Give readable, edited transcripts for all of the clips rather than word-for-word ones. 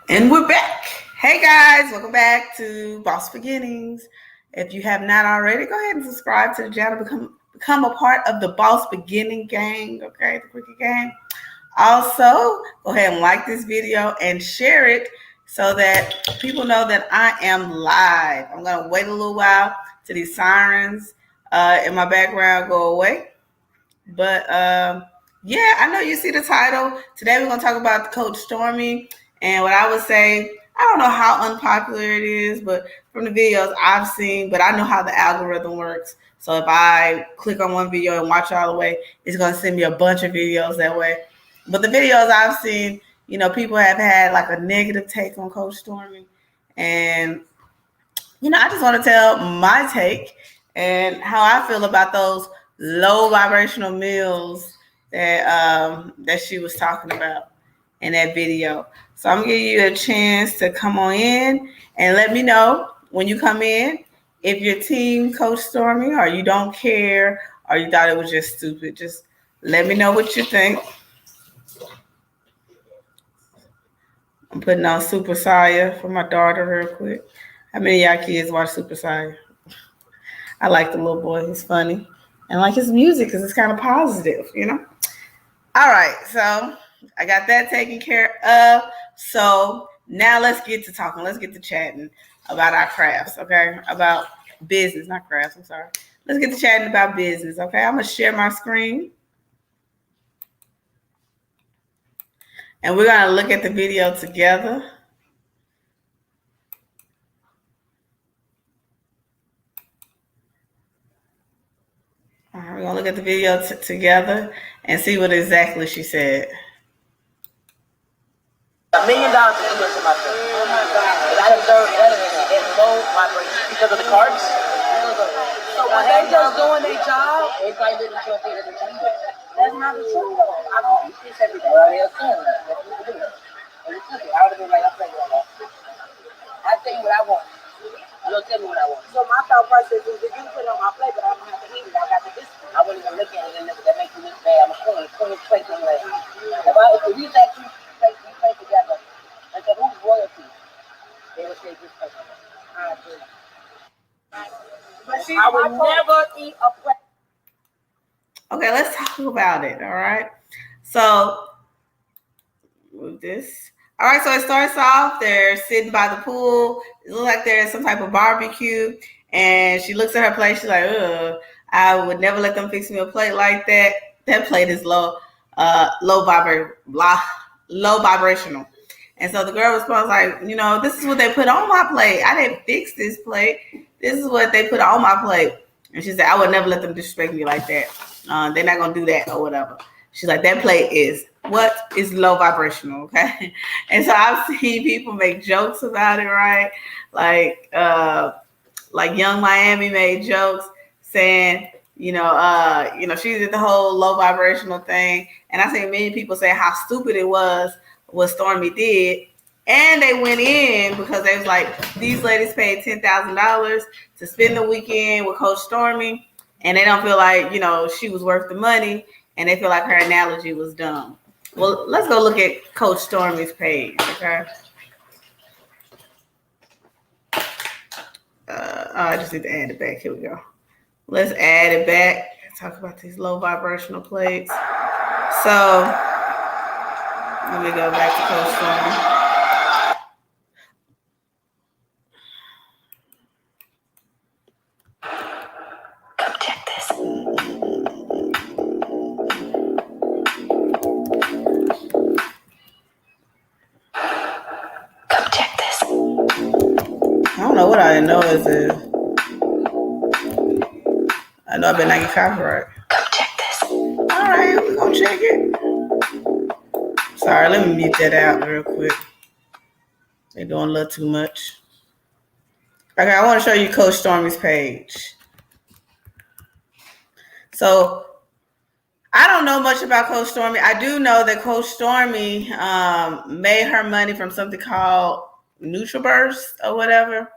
And we're back. Hey guys, welcome back to Boss Beginnings. If you have not already, go ahead and subscribe to the channel. Become a part of the Boss Beginning gang. Okay, the Quickie gang. Also, go ahead and like this video and share it so that people know that I am live. I'm gonna wait a little while till these sirens in my background go away. But yeah, I know you see the title. Today we're gonna talk about Coach Stormy. And what I would say, I don't know how unpopular it is, but from the videos I've seen, but I know how the algorithm works. So if I click on one video and watch all the way, it's going to send me a bunch of videos that way. But the videos I've seen, people have had like a negative take on Coach Stormy. And, I just want to tell my take and how I feel about those low vibrational meals that she was talking about in that video. So I'm gonna give you a chance to come on in and let me know when you come in if you're team Coach Stormy or you don't care or you thought it was just stupid. Just let me know what you think. I'm putting on Super Saya for my daughter real quick. How many of y'all kids watch Super Saya? I like the little boy. He's funny. And I like his music because it's kind of positive, All right, so I got that taken care of. So now let's get to talking. Let's get to chatting about our crafts, okay? About business, not crafts, I'm sorry. Let's get to chatting about business, okay? I'm going to share my screen. And we're going to look at the video together. All right, we're going to look at the video together and see what exactly she said. $1 million in English in my face. Oh my God. And I deserve better than that. There's no vibration because of the cards. So when they just doing their job, they probably didn't feel they didn't change it. That's not the truth though. I don't eat this every day. Well, they assume that. That's what they do. And it's stupid. I would have been like, I'll tell you what I want. I'll tell you what I want. You'll tell me what I want. So my thought process is if you put it on my plate, but I don't have to eat it, I got the discipline. I wouldn't even look at it and that makes me look bad. I'm a clean plate and like. If you say you play together, and said, who's royalty? They would say this person. I agree. But see, I would never eat a plate. Okay, let's talk about it, all right? So, move this. All right, so it starts off, they're sitting by the pool. It looks like there's some type of barbecue. And she looks at her plate. She's like, ugh, I would never let them fix me a plate like that. That plate is low vibrational. And so the girl responds like, this is what they put on my plate. I didn't fix this plate. This is what they put on my plate. And she said, I would never let them disrespect me like that. They're not going to do that or whatever. She's like, that plate is low vibrational, okay? And so I've seen people make jokes about it, right? Like Young Miami made jokes saying, she did the whole low vibrational thing. And I seen many people say how stupid it was what Stormy did. And they went in because they was like, these ladies paid $10,000 to spend the weekend with Coach Stormy. And they don't feel like, she was worth the money. And they feel like her analogy was dumb. Well, let's go look at Coach Stormy's page, okay? I just need to add it back. Here we go. Let's add it back. Talk about these low vibrational plates. So let me go back to Coach Stormy. Come check this. Come check this. I don't know what I know is it. I know I better not get copyright. Come check this. All right, we're gonna check it. Sorry, let me mute that out real quick. They're doing a little too much. Okay, I want to show you Coach Stormy's page. So I don't know much about Coach Stormy. I do know that Coach Stormy made her money from something called NutriBurst or whatever.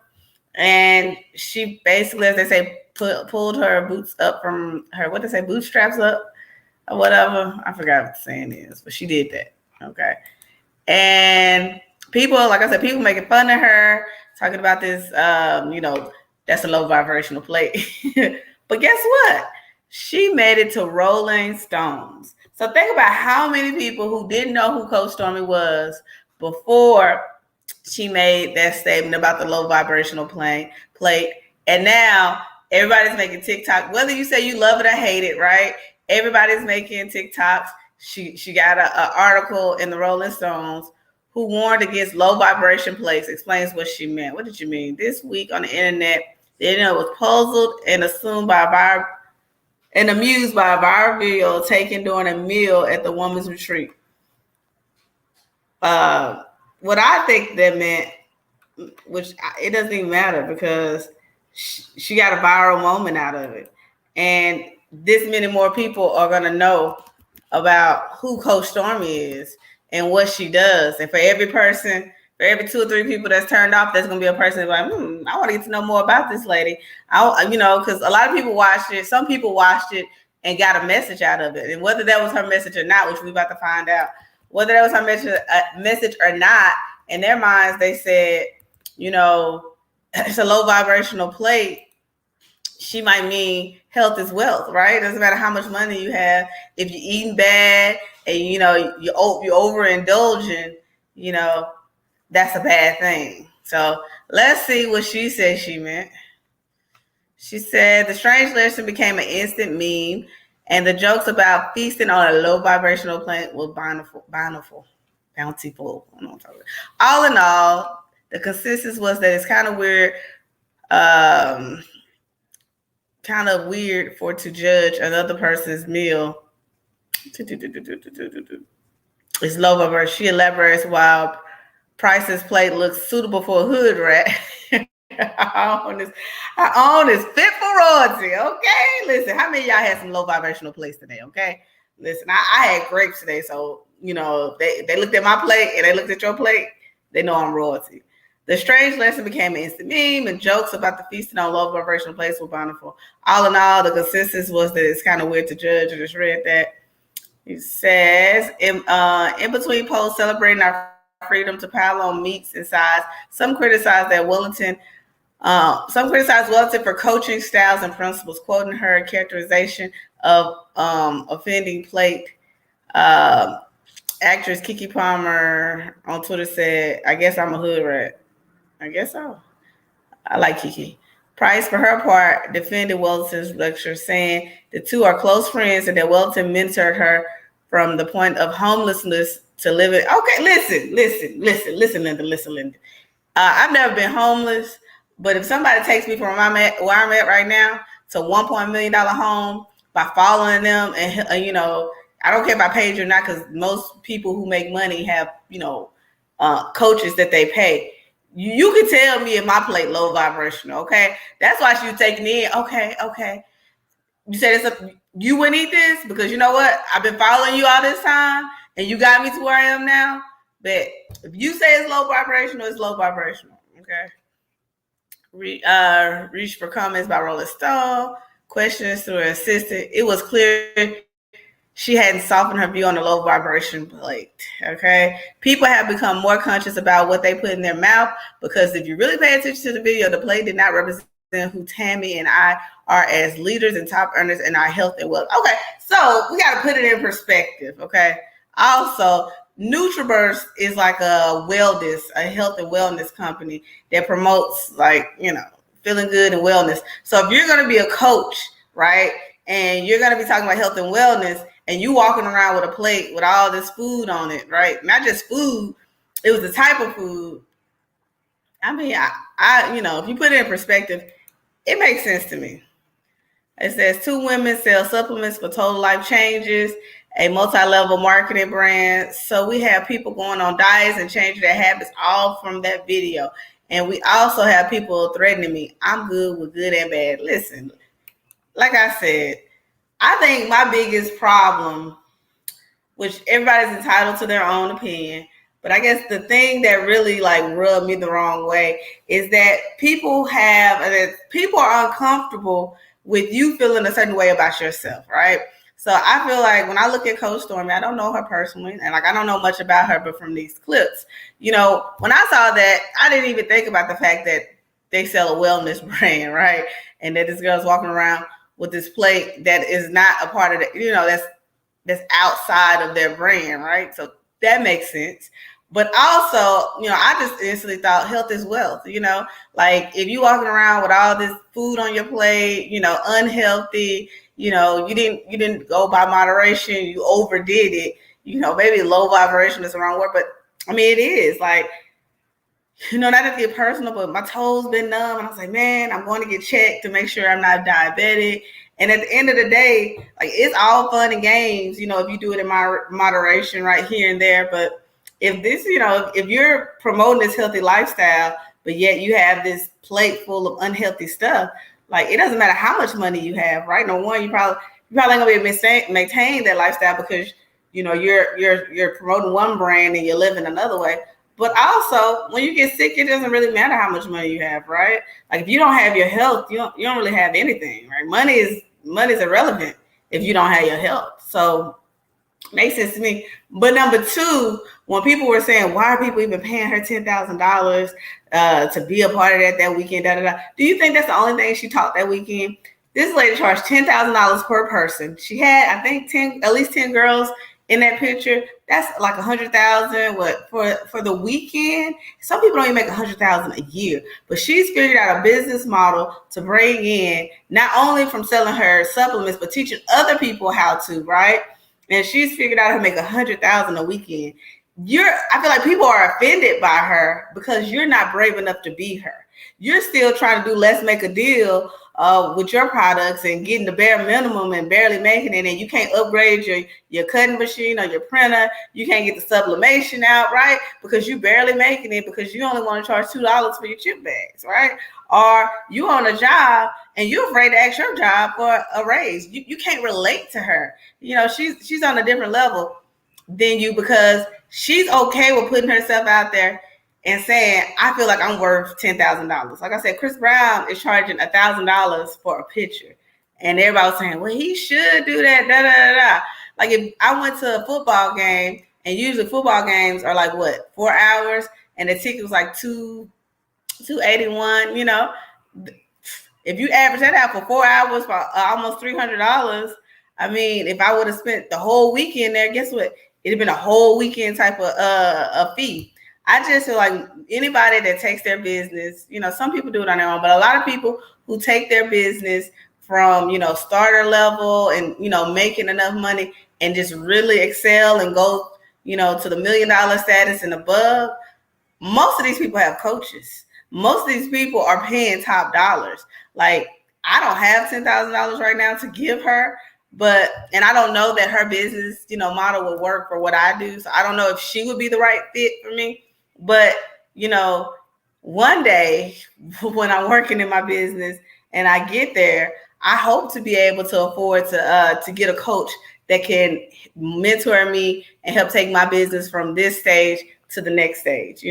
And she basically, as they say, pulled her boots up from her, what they say, bootstraps up or whatever. I forgot what the saying is, but she did that. Okay. And people, like I said, people making fun of her, talking about this, that's a low vibrational plate. But guess what? She made it to Rolling Stones. So think about how many people who didn't know who Coach Stormy was before she made that statement about the low vibrational plate. And now everybody's making TikTok. Whether you say you love it or hate it, right? Everybody's making TikToks. She got an article in the Rolling Stones who warned against low vibration plates, explains what she meant. What did you mean? This week on the internet was puzzled and assumed by amused by a viral video taken during a meal at the woman's retreat. What I think that meant, which it doesn't even matter because she got a viral moment out of it. And this many more people are going to know about who Coach Stormy is and what she does. And for every 2 or 3 people that's turned off, there's going to be a person that's like, I want to get to know more about this lady. Because a lot of people watched it. Some people watched it and got a message out of it. And whether that was her message or not, which we're about to find out, whether that was her message or not, in their minds, they said, it's a low vibrational plate. She might mean health is wealth, right? It doesn't matter how much money you have. If you're eating bad and, you're overindulging, that's a bad thing. So let's see what she said she meant. She said the strange lesson became an instant meme, and the jokes about feasting on a low vibrational plate were bountiful. All in all, the consensus was that it's kind of weird, for to judge another person's meal. It's low vibration. She elaborates while Price's plate looks suitable for a hood rat. I own is fit for royalty. Okay, listen. How many of y'all had some low vibrational plates today? Okay, listen. I had grapes today, so they looked at my plate and they looked at your plate. They know I'm royalty. The strange lesson became an instant meme, and jokes about the feasting on low vibrational plates were bountiful. All in all, the consensus was that it's kind of weird to judge. I just read that. He says, in between posts celebrating our freedom to pile on meats and size, some criticize Wellington for coaching styles and principles, quoting her characterization of offending plate. Actress Keke Palmer on Twitter said, I guess I'm a hood rat. I guess so. I like Keke. Price, for her part, defended Wellington's lecture, saying the two are close friends and that Wellington mentored her from the point of homelessness to living. Okay, listen, Linda. I've never been homeless, but if somebody takes me from where I'm at right now to $1 million home by following them, and I don't care if I paid you or not, because most people who make money have coaches that they pay. You can tell me if my plate low vibrational, okay? That's why she was taking in. Okay. You said you wouldn't eat this because you know what? I've been following you all this time, and you got me to where I am now. But if you say it's low vibrational, it's low vibrational, okay? Reach for comments by Rolling Stone. Questions to her assistant. It was clear she hadn't softened her view on the low vibration plate, okay? People have become more conscious about what they put in their mouth because if you really pay attention to the video, the plate did not represent who Tammy and I are as leaders and top earners in our health and wealth. Okay, so we got to put it in perspective, okay? Also, NutriBurst is like a health and wellness company that promotes feeling good and wellness. So if you're going to be a coach, right, and you're going to be talking about health and wellness, and you walking around with a plate with all this food on it, right? Not just food, it was the type of food. I mean, if you put it in perspective, it makes sense to me. It says 2 women sell supplements for total life changes, a multi-level marketing brand. So we have people going on diets and changing their habits all from that video. And we also have people threatening me. I'm good with good and bad. Listen, like I said, I think my biggest problem, which everybody's entitled to their own opinion, but I guess the thing that really rubbed me the wrong way is that people are uncomfortable with you feeling a certain way about yourself, right? So I feel like when I look at Coach Stormy, I don't know her personally, and like I don't know much about her, but from these clips, when I saw that, I didn't even think about the fact that they sell a wellness brand, right? And that this girl's walking around with this plate that is not a part of the, that's outside of their brand, right? So that makes sense. But also, I just instantly thought health is wealth, like if you walking around with all this food on your plate, unhealthy, you didn't go by moderation, you overdid it, maybe low vibration is the wrong word, but I mean, it is like, not to get personal, but my toes been numb. And I was like, man, I'm going to get checked to make sure I'm not diabetic. And at the end of the day, like it's all fun and games, if you do it in moderation right here and there. But if this, if you're promoting this healthy lifestyle, but yet you have this plate full of unhealthy stuff, like it doesn't matter how much money you have, right? No one, you probably ain't gonna be able to maintain that lifestyle because you're promoting one brand and you're living another way. But also, when you get sick, it doesn't really matter how much money you have, right? Like if you don't have your health, you don't really have anything, right? Money is irrelevant if you don't have your health. So makes sense to me. But number two, when people were saying, why are people even paying her $10,000 to be a part of that weekend? Do you think that's the only thing she taught that weekend? This lady charged $10,000 per person. She had, I think, at least 10 girls in that picture. That's like $100,000 for the weekend. Some people don't even make $100,000 a year, but she's figured out a business model to bring in not only from selling her supplements, but teaching other people how to, right? And she's figured out how to make $100,000 a weekend. I feel like people are offended by her because you're not brave enough to be her. You're still trying to do let's make a deal with your products and getting the bare minimum and barely making it, and you can't upgrade your cutting machine or your printer. You can't get the sublimation out, right? Because you barely making it because you only want to charge $2 for your chip bags, right? Or you on a job and you're afraid to ask your job for a raise. You can't relate to her. She's on a different level than you because she's okay with putting herself out there and saying, I feel like I'm worth $10,000. Like I said, Chris Brown is charging $1,000 for a picture. And everybody was saying, well, he should do that, Like if I went to a football game, and usually football games are like, 4 hours? And the ticket was like $281, If you average that out for 4 hours for almost $300, I mean, if I would have spent the whole weekend there, guess what? It'd have been a whole weekend type of a fee. I just feel like anybody that takes their business, some people do it on their own, but a lot of people who take their business from, starter level and, making enough money and just really excel and go, to the $1 million status and above, most of these people have coaches. Most of these people are paying top dollars. Like I don't have $10,000 right now to give her, and I don't know that her business, model would work for what I do. So I don't know if she would be the right fit for me. But, one day when I'm working in my business and I get there, I hope to be able to afford to get a coach that can mentor me and help take my business from this stage to the next stage,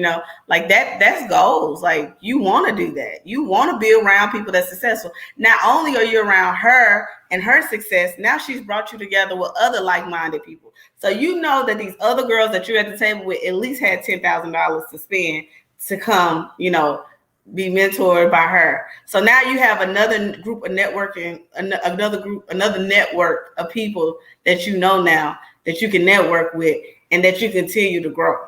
like that's goals. Like you want to do that. You want to be around people that's successful. Not only are you around her and her success, now she's brought you together with other like-minded people. So that these other girls that you're at the table with at least had $10,000 to spend to come, be mentored by her. So now you have another group of networking, another network of people that now that you can network with and that you continue to grow.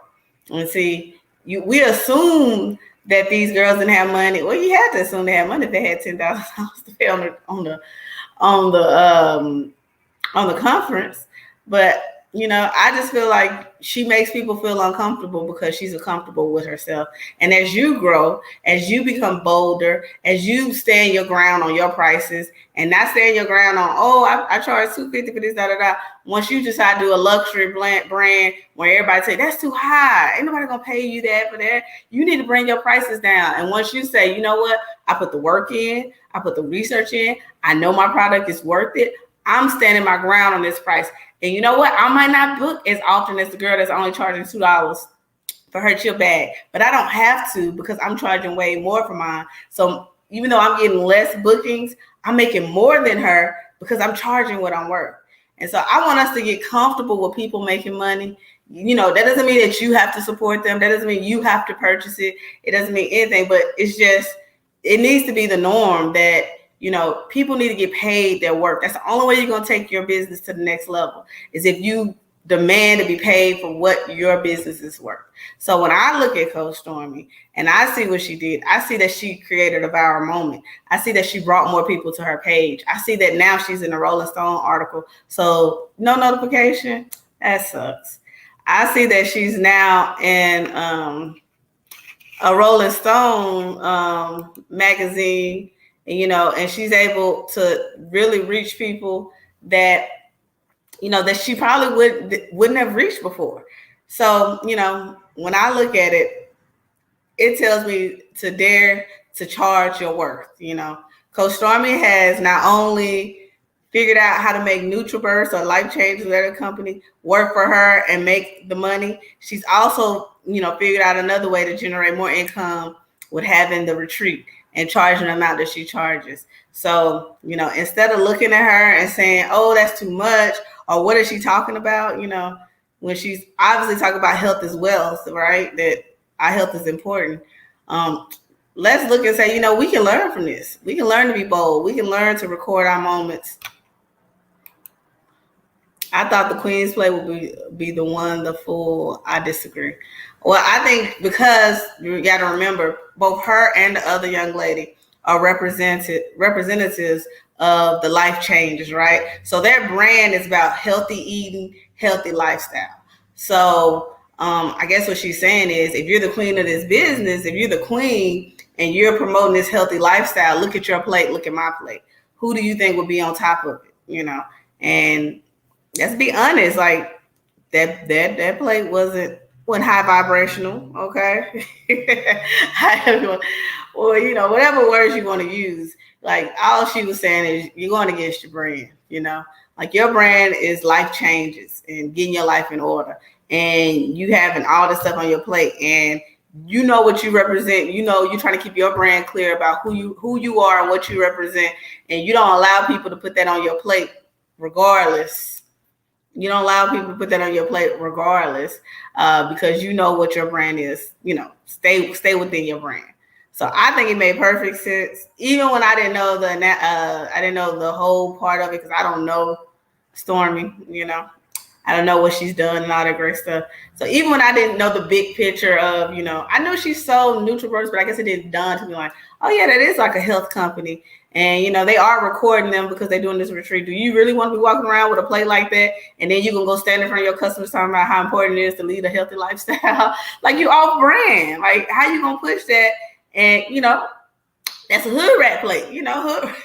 And see, we assume that these girls didn't have money. Well, you had to assume they had money if they had $10,000 to pay on the conference. But I just feel like she makes people feel uncomfortable because she's comfortable with herself. And as you grow, as you become bolder, as you stand your ground on your prices and not stand your ground on, I charge $250 for this, Once you decide to do a luxury brand where everybody say that's too high, ain't nobody gonna pay you that for that. You need to bring your prices down. And once you say, you know what, I put the work in, I put the research in, I know my product is worth it, I'm standing my ground on this price. And you know what? I might not book as often as the girl that's only charging $2 for her chip bag, but I don't have to because I'm charging way more for mine. So even though I'm getting less bookings, I'm making more than her because I'm charging what I'm worth. And so I want us to get comfortable with people making money. That doesn't mean that you have to support them. That doesn't mean you have to purchase it. It doesn't mean anything, but it's just, it needs to be the norm that, people need to get paid their work. That's the only way you're going to take your business to the next level, is if you demand to be paid for what your business is worth. So when I look at Coach Stormy and I see what she did, I see that she created a viral moment. I see that she brought more people to her page. I see that now she's in a Rolling Stone article. So no notification, that sucks. I see that she's now in a Rolling Stone magazine, and she's able to really reach people that, that she probably wouldn't have reached before. So, when I look at it, it tells me to dare to charge your worth. Coach Stormy has not only figured out how to make NutriBurst or Life Changes Letter Company work for her and make the money. She's also, figured out another way to generate more income with having the retreat and charging the amount that she charges. So, instead of looking at her and saying, oh, that's too much, or what is she talking about? When she's obviously talking about health as well, so, right? That our health is important. Let's look and say, we can learn from this. We can learn to be bold. We can learn to record our moments. I thought the Queen's Play would be the one, the fool. I disagree. Well, I think because you got to remember, both her and the other young lady are representatives of the life changes, right? So their brand is about healthy eating, healthy lifestyle. So I guess what she's saying is, if you're the queen of this business, if you're the queen and you're promoting this healthy lifestyle, look at your plate, look at my plate. Who do you think would be on top of it? And let's be honest, like that plate wasn't high vibrational, okay? Well, whatever words you want to use, like all she was saying is you're going against your brand, like your brand is life changes and getting your life in order, and you having all this stuff on your plate, and what you represent, you're trying to keep your brand clear about who you are and what you represent, and you don't allow people to put that on your plate regardless. You don't allow people to put that on your plate regardless, because what your brand is. Stay within your brand. So I think it made perfect sense, even when I didn't know the whole part of it, because I don't know Stormy. I don't know what she's done and all that great stuff. So even when I didn't know the big picture of, I know she sold NutriBurst, but I guess it didn't dawn to me like, oh yeah, that is like a health company. And, they are recording them because they're doing this retreat. Do you really want to be walking around with a plate like that? And then you can go stand in front of your customers talking about how important it is to lead a healthy lifestyle. Like, you off brand. Like, how you going to push that? And, that's a hood rat plate, hood.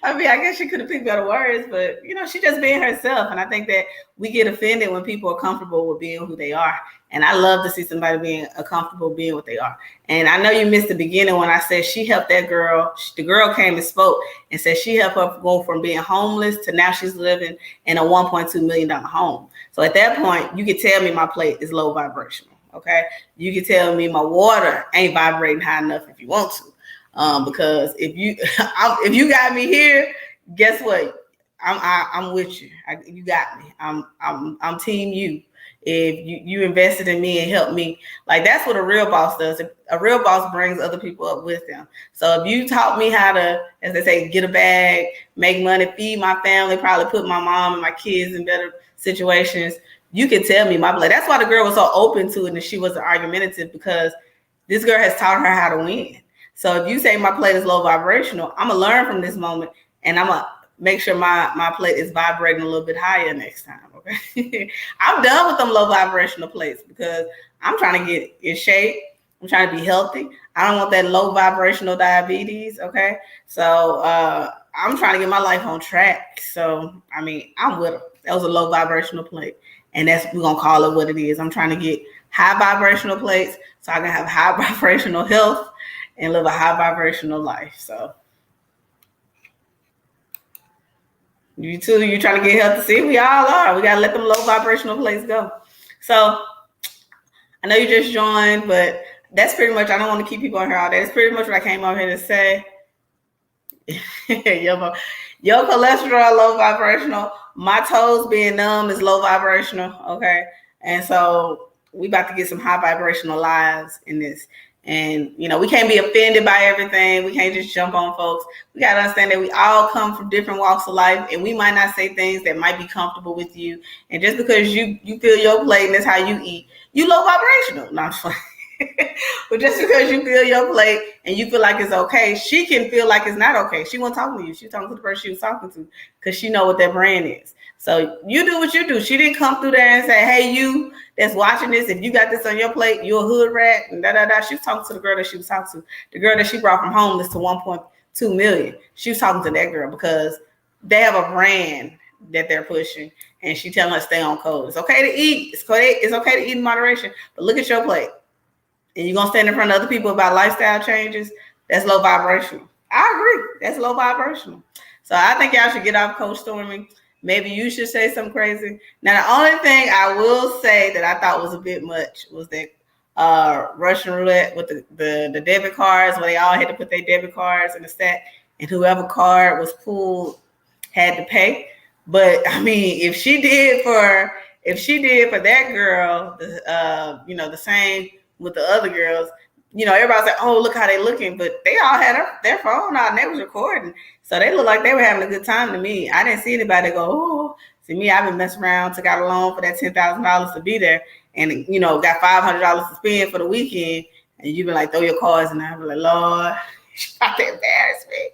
I mean, I guess she could have picked better words, but, she just being herself. And I think that we get offended when people are comfortable with being who they are. And I love to see somebody being comfortable being what they are. And I know you missed the beginning when I said she helped that girl. The girl came and spoke and said she helped her go from being homeless to now she's living in a $1.2 million home. So at that point, you can tell me my plate is low vibrational. Okay. You can tell me my water ain't vibrating high enough if you want to. Because if you got me here, guess what? I'm with you. You got me. I'm team you. If you invested in me and helped me, like that's what a real boss does. A real boss brings other people up with them. So if you taught me how to, as they say, get a bag, make money, feed my family, probably put my mom and my kids in better situations, you can tell me my plate. That's why the girl was so open to it and she wasn't argumentative, because this girl has taught her how to win. So if you say my plate is low vibrational, I'm gonna learn from this moment and I'm gonna make sure my plate is vibrating a little bit higher next time. Okay. I'm done with them low vibrational plates because I'm trying to get in shape. I'm trying to be healthy. I don't want that low vibrational diabetes. Okay. So I'm trying to get my life on track. So I mean, I'm with her. That was a low vibrational plate. And we're gonna call it what it is. I'm trying to get high vibrational plates so I can have high vibrational health and live a high vibrational life. So you too, you're trying to get healthy. See, we all are. We gotta let them low vibrational plates go. So I know you just joined, but that's pretty much, I don't want to keep people on here all day. That's pretty much what I came over here to say. Your cholesterol low vibrational, my toes being numb is low vibrational. Okay. And so we about to get some high vibrational lives in this. And, you know, we can't be offended by everything. We can't just jump on folks. We got to understand that we all come from different walks of life, and we might not say things that might be comfortable with you. And just because you feel your plate and that's how you eat, you low vibrational. No, I'm just but just because you feel your plate and you feel like it's okay, she can feel like it's not okay. She won't talk to you. She's talking to the person she was talking to because she know what that brand is. So you do what you do. She didn't come through there and say, hey, you that's watching this, if you got this on your plate, you're a hood rat and da-da-da. She was talking to the girl that she was talking to. The girl that she brought from homeless to 1.2 million. She was talking to that girl because they have a brand that they're pushing, and she telling her stay on code. It's okay to eat. It's okay to eat in moderation, but look at your plate. And you're going to stand in front of other people about lifestyle changes, that's low vibrational. I agree. That's low vibrational. So I think y'all should get off Coach Stormy. Maybe you should say something crazy. Now, the only thing I will say that I thought was a bit much was that Russian roulette with the debit cards, where they all had to put their debit cards in the stack, and whoever card was pulled had to pay. But, I mean, if she did for that girl, the same with the other girls, you know, everybody's like, oh, look how they looking, but they all had their phone out and they was recording. So they looked like they were having a good time to me. I didn't see anybody go, oh, see me, I've been messing around, took out a loan for that $10,000 to be there and, you know, got $500 to spend for the weekend. And you be like, throw your cards and I be like, Lord, you about to embarrass me.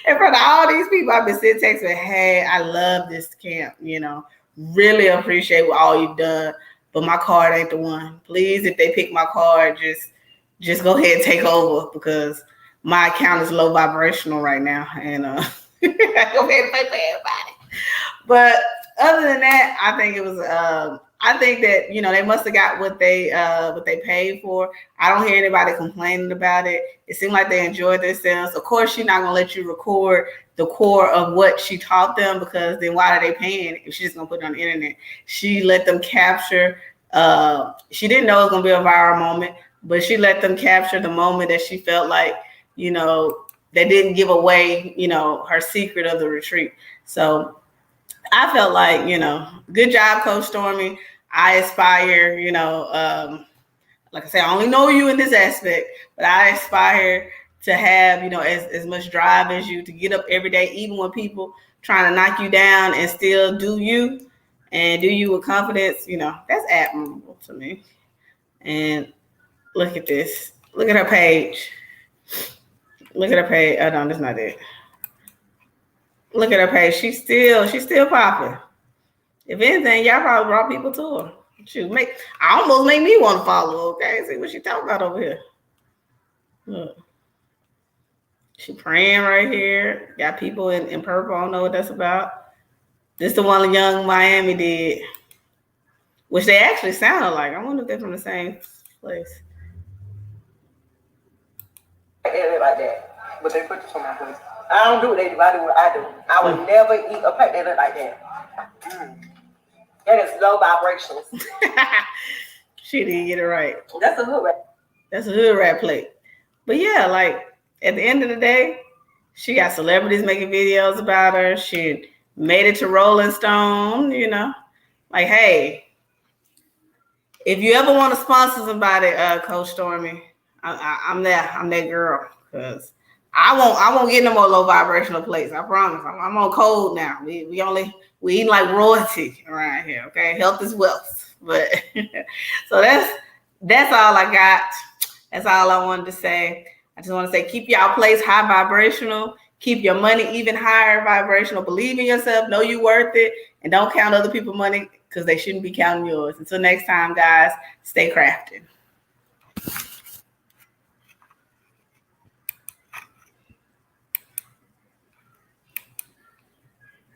In front of all these people, I've been sitting texting, hey, I love this camp, you know, really appreciate what all you've done. But my card ain't the one. Please, if they pick my card, just go ahead and take over because my account is low vibrational right now. And go ahead and pay for everybody. But other than that, I think it was I think that, you know, they must have got what they paid for. I don't hear anybody complaining about it. It seemed like they enjoyed themselves. Of course, she's not gonna let you record the core of what she taught them, because then why are they paying if she's just gonna put it on the internet? She let them capture. She didn't know it was gonna be a viral moment, but she let them capture the moment that she felt like, you know, they didn't give away, you know, her secret of the retreat. So I felt like, you know, good job, Coach Stormy. I aspire, you know, like I said, I only know you in this aspect, but I aspire to have, you know, as much drive as you, to get up every day, even when people trying to knock you down, and still do you and do you with confidence. You know, that's admirable to me. And look at this. Look at her page. Look at her page. Oh, no, that's not it. Look at her page. She's still popping. If anything, y'all probably brought people to her. Shoot, almost make me want to follow. Okay, see what she talking about over here. Look, she praying right here. Got people in purple. I don't know what that's about. This the one Young Miami did, which they actually sounded like. I wonder if they're from the same place. Like that, but they put this on my place. I don't do what they do. I do what I do. I would never eat a plate that look like that. That is low vibrations. She didn't get it right. That's a hood rat. That's a hood rat plate. But yeah, like at the end of the day, she got celebrities making videos about her. She made it to Rolling Stone, you know. Like, hey, if you ever want to sponsor somebody, Coach Stormy, I'm there. I'm that girl. Because I won't get no more low vibrational plates. I promise. I'm on code now. We eat like royalty around here. Okay, health is wealth. But so that's all I got. That's all I wanted to say. I just want to say, keep y'all plates high vibrational. Keep your money even higher vibrational. Believe in yourself. Know you worth it, and don't count other people's money because they shouldn't be counting yours. Until next time, guys, stay crafting.